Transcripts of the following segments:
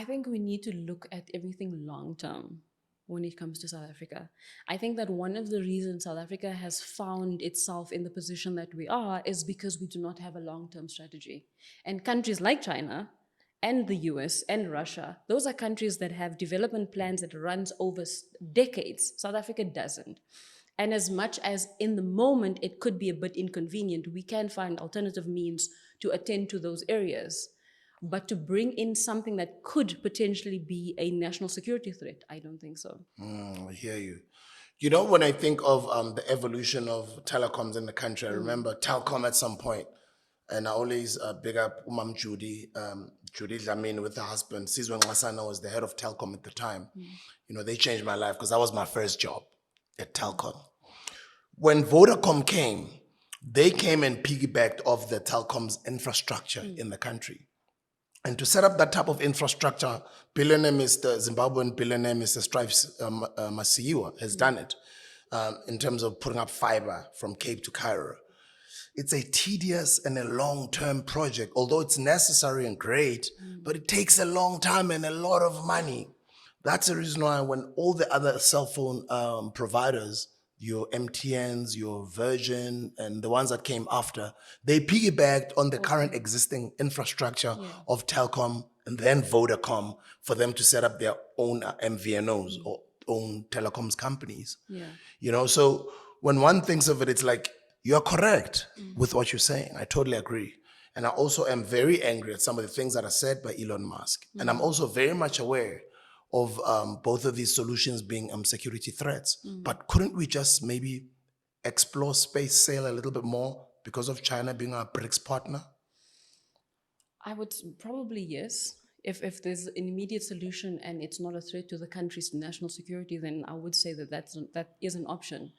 I think we need to look at everything long term when it comes to South Africa. I think that one of the reasons South Africa has found itself in the position that we are is because we do not have a long term strategy. And countries like China and the US and Russia, those are countries that have development plans that runs over decades. South Africa doesn't. And as much as in the moment it could be a bit inconvenient, we can find alternative means to attend to those areas. But to bring in something that could potentially be a national security threat, I don't think so. I hear you. You know, when I think of the evolution of telecoms in the country, I remember Telecom at some point, and I always big up Umam Judy, Judy Dlamini with her husband. Sizwe Ngasana was the head of Telecom at the time. You know, they changed my life because that was my first job at Telecom. When Vodacom came, they came and piggybacked off the Telecom's infrastructure in the country. And to set up that type of infrastructure, billionaire Mr. Zimbabwean billionaire Mr. Stripes Masiyiwa has done it in terms of putting up fiber from Cape to Cairo. It's a tedious and a long-term project, although it's necessary and great, but it takes a long time and a lot of money. That's the reason why when all the other cell phone providers, your MTNs, your Virgin, and the ones that came after, they piggybacked on the current existing infrastructure of Telecom and then Vodacom for them to set up their own MVNOs or own telecoms companies. You know, so when one thinks of it, it's like, you're correct with what you're saying. I totally agree. And I also am very angry at some of the things that are said by Elon Musk. And I'm also very much aware of both of these solutions being security threats. But couldn't we just maybe explore space sail a little bit more because of China being our BRICS partner? I would probably, yes. If there's an immediate solution and it's not a threat to the country's national security, then I would say that that is an option.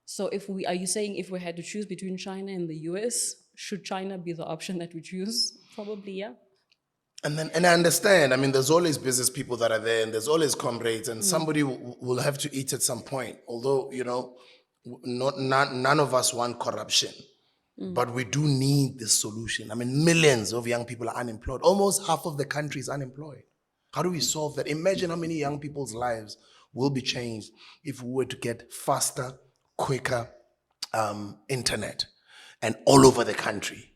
So are you saying if we had to choose between China and the US, should China be the option that we choose? Probably, yeah. And I understand. I mean, there's always business people that are there, and there's always comrades, and somebody will have to eat at some point. Although, you know, none of us want corruption, but we do need this solution. I mean, millions of young people are unemployed. Almost half of the country is unemployed. How do we solve that? Imagine how many young people's lives will be changed if we were to get faster, quicker internet and all over the country.